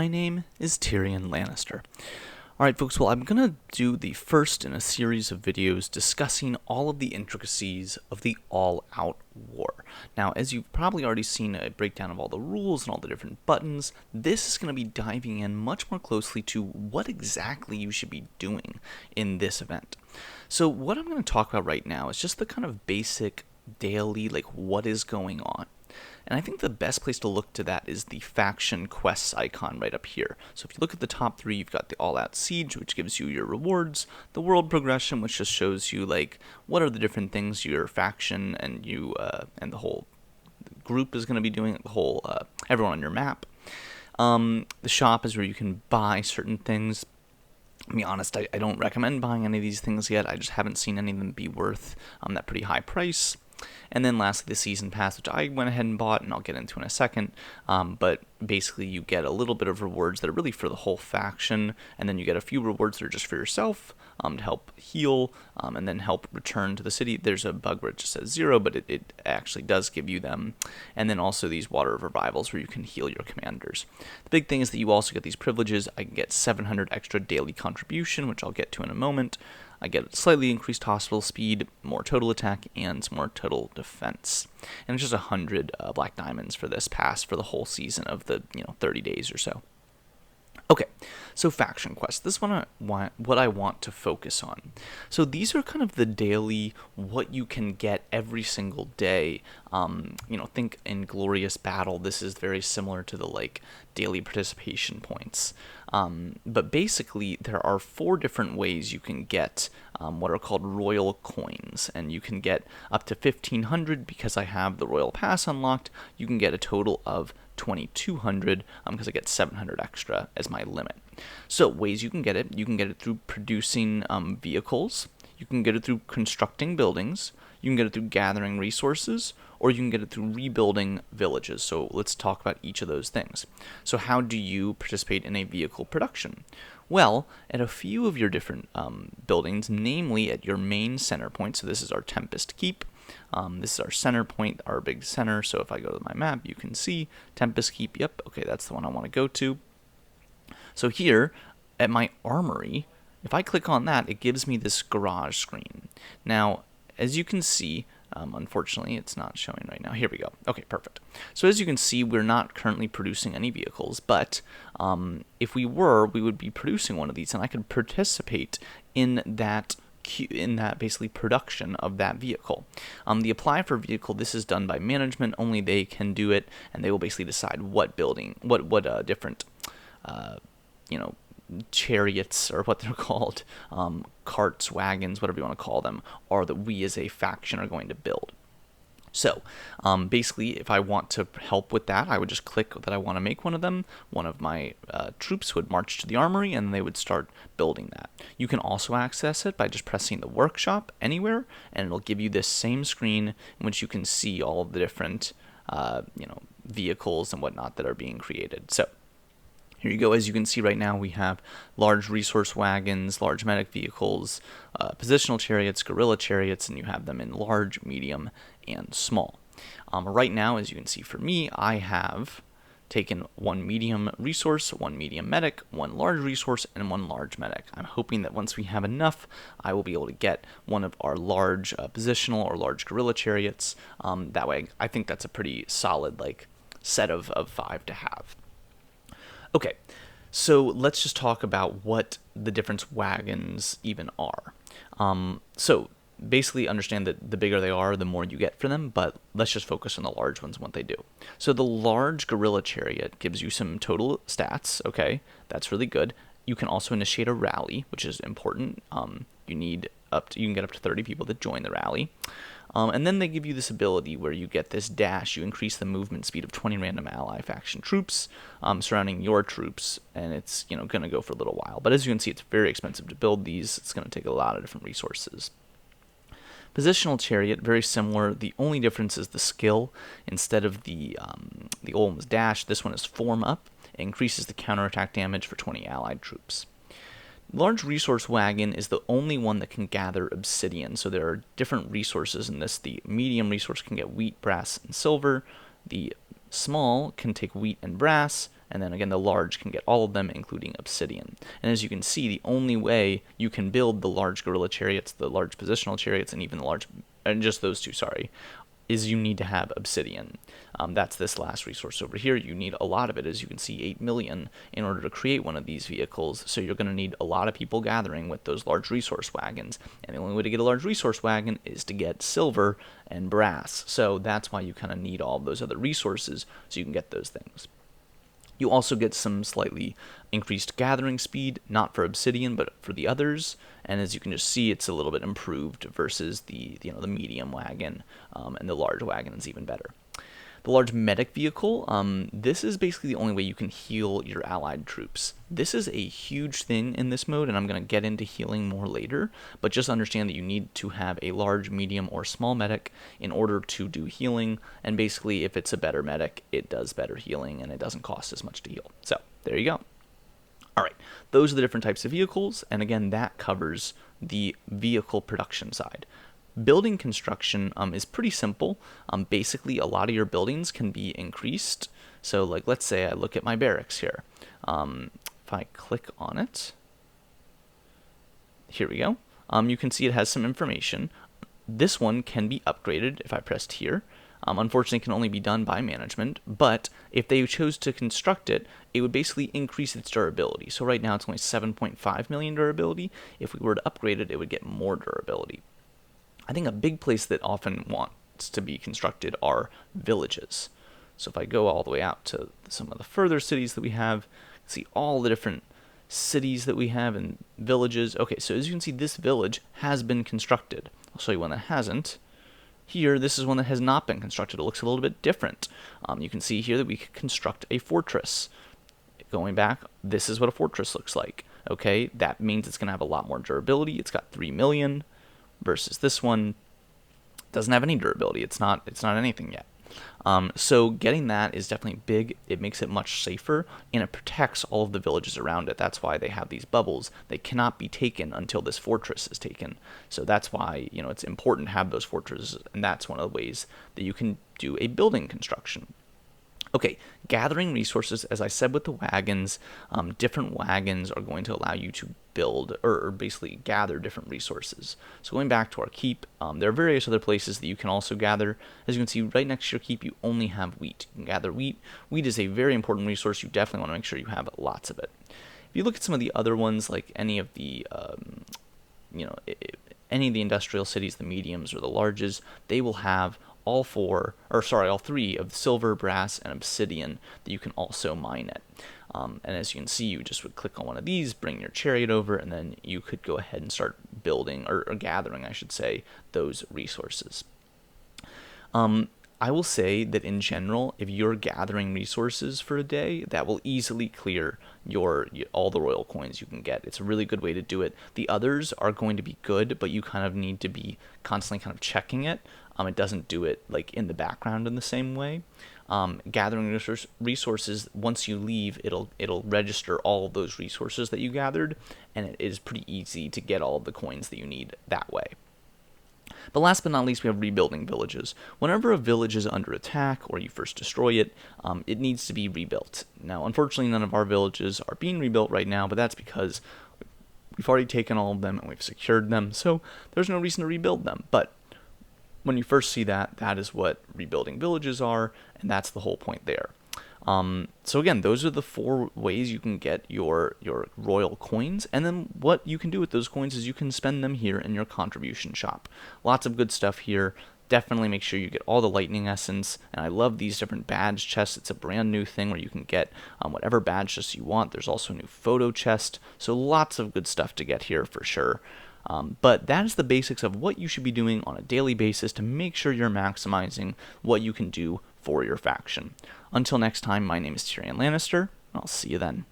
My name is TyrionLanstr. Alright folks, well I'm going to do the first in a series of videos discussing all of the intricacies of the all-out war. Now, as you've probably already seen a breakdown of all the rules and all the different buttons, this is going to be diving in much more closely to what exactly you should be doing in this event. So what I'm going to talk about right now is just the kind of basic daily, like what is going on. And I think the best place to look to that is the faction quests icon right up here. So if you look at the top three, you've got the all-out siege, which gives you your rewards, the world progression, which just shows you like what are the different things your faction and you and the whole group is going to be doing, the whole everyone on your map. The shop is where you can buy certain things. To be honest, I don't recommend buying any of these things yet. I just haven't seen any of them be worth that pretty high price. And then lastly, the season pass, which I went ahead and bought, and I'll get into in a second. But basically, you get a little bit of rewards that are really for the whole faction, and then you get a few rewards that are just for yourself to help heal, and then help return to the city. There's a bug where it just says 0, but it actually does give you them. And then also these Water of Revivals where you can heal your commanders. The big thing is that you also get these privileges. I can get 700 extra daily contribution, which I'll get to in a moment. I get slightly increased hospital speed, more total attack, and more total defense. And it's just 100 black diamonds for this pass for the whole season of the 30 days or so. Okay, so faction quests. This one what I want to focus on. So these are kind of the daily, what you can get every single day. Think in Glorious Battle, this is very similar to the like daily participation points. But basically, there are 4 different ways you can get what are called royal coins, and you can get up to 1,500 because I have the royal pass unlocked. You can get a total of 2,200 because I get 700 extra as my limit. So ways you can get it through producing vehicles, you can get it through constructing buildings, you can get it through gathering resources, or you can get it through rebuilding villages. So let's talk about each of those things. So how do you participate in a vehicle production? Well, at a few of your different buildings, namely at your main center point, so this is our Tempest Keep, this is our center point, our big center, so if I go to my map, you can see Tempest Keep, yep, okay, that's the one I want to go to. So here, at my armory, if I click on that, it gives me this garage screen. Now, as you can see, unfortunately, it's not showing right now. Here we go. Okay, perfect. So as you can see, we're not currently producing any vehicles, but if we were, we would be producing one of these, and I could participate in that basically production of that vehicle. The apply for vehicle, this is done by management. Only they can do it, and they will basically decide what building, what different, chariots, or what they're called, carts, wagons, whatever you want to call them, are that we as a faction are going to build. So, basically, if I want to help with that, I would just click that I want to make one of them. One of my troops would march to the armory, and they would start building that. You can also access it by just pressing the workshop anywhere, and it'll give you this same screen in which you can see all of the different, vehicles and whatnot that are being created. So, here you go. As you can see right now, we have large resource wagons, large medic vehicles, positional chariots, guerrilla chariots, and you have them in large, medium, and small. Right now, as you can see for me, I have taken 1 medium resource, 1 medium medic, 1 large resource, and 1 large medic. I'm hoping that once we have enough, I will be able to get one of our large positional or large guerrilla chariots. That way, I think that's a pretty solid set of 5 to have. Okay, so let's just talk about what the different wagons even are. So basically understand that the bigger they are, the more you get for them, but let's just focus on the large ones and what they do. So the large guerrilla chariot gives you some total stats, okay, that's really good. You can also initiate a rally, which is important. You can get up to 30 people that join the rally. And then they give you this ability where you get this dash. You increase the movement speed of 20 random ally faction troops surrounding your troops, and it's going to go for a little while. But as you can see, it's very expensive to build these. It's going to take a lot of different resources. Positional chariot, very similar. The only difference is the skill. Instead of the old one was dash, this one is form up. It increases the counterattack damage for 20 allied troops. Large resource wagon is the only one that can gather obsidian. So there are different resources in this. The medium resource can get wheat, brass, and silver. The small can take wheat and brass, and then again the large can get all of them, including obsidian. And as you can see, the only way you can build the large gorilla chariots, the large positional chariots, and even the large, and just those two, sorry, is you need to have obsidian. That's this last resource over here. You need a lot of it, as you can see, 8 million in order to create one of these vehicles. So you're going to need a lot of people gathering with those large resource wagons. And the only way to get a large resource wagon is to get silver and brass. So that's why you kind of need all of those other resources so you can get those things. You also get some slightly increased gathering speed, not for obsidian, but for the others. And as you can just see, it's a little bit improved versus the medium wagon, and the large wagon is even better. The large medic vehicle, this is basically the only way you can heal your allied troops. This is a huge thing in this mode, and I'm going to get into healing more later, but just understand that you need to have a large, medium, or small medic in order to do healing, and basically if it's a better medic, it does better healing, and it doesn't cost as much to heal. So, there you go. Alright, those are the different types of vehicles, and again, that covers the vehicle production side. Building construction is pretty simple. Basically, a lot of your buildings can be increased. So, like, let's say I look at my barracks here. If I click on it, here we go. You can see it has some information. This one can be upgraded if I pressed here. Unfortunately, it can only be done by management, but if they chose to construct it, it would basically increase its durability. So right now it's only 7.5 million durability. If we were to upgrade it, it would get more durability. I think a big place that often wants to be constructed are villages. So if I go all the way out to some of the further cities that we have, see all the different cities that we have and villages. Okay, so as you can see, this village has been constructed. I'll show you one that hasn't. Here, this is one that has not been constructed. It looks a little bit different. You can see here that we could construct a fortress. Going back, this is what a fortress looks like. Okay, that means it's going to have a lot more durability. It's got 3 million. Versus this one doesn't have any durability. It's not anything yet. So getting that is definitely big. It makes it much safer, and it protects all of the villages around it. That's why they have these bubbles. They cannot be taken until this fortress is taken. So that's why it's important to have those fortresses, and that's one of the ways that you can do a building construction. Okay, gathering resources, as I said with the wagons, different wagons are going to allow you to build or basically gather different resources. So going back to our keep, there are various other places that you can also gather. As you can see, right next to your keep, you only have wheat. You can gather wheat. Wheat is a very important resource. You definitely want to make sure you have lots of it. If you look at some of the other ones, like any of the, any of the industrial cities, the mediums or the larges, they will have all three of silver, brass, and obsidian that you can also mine it. And as you can see, you just would click on one of these, bring your chariot over, and then you could go ahead and start building, or gathering, I should say, those resources. I will say that in general, if you're gathering resources for a day, that will easily clear all the royal coins you can get. It's a really good way to do it. The others are going to be good, but you kind of need to be constantly kind of checking it. It doesn't do it like in the background in the same way. Gathering resources, once you leave, it'll register all of those resources that you gathered, and it is pretty easy to get all of the coins that you need that way. But last but not least, we have rebuilding villages. Whenever a village is under attack or you first destroy it, it needs to be rebuilt. Now, unfortunately, none of our villages are being rebuilt right now, but that's because we've already taken all of them and we've secured them, so there's no reason to rebuild them. But when you first see that, that is what rebuilding villages are, and that's the whole point there. So again, those are the 4 ways you can get your royal coins, and then what you can do with those coins is you can spend them here in your contribution shop. Lots of good stuff here. Definitely make sure you get all the lightning essence, and I love these different badge chests. It's a brand new thing where you can get whatever badge chest you want. There's also a new photo chest, so lots of good stuff to get here for sure. But that is the basics of what you should be doing on a daily basis to make sure you're maximizing what you can do for your faction. Until next time, my name is TyrionLanstr, and I'll see you then.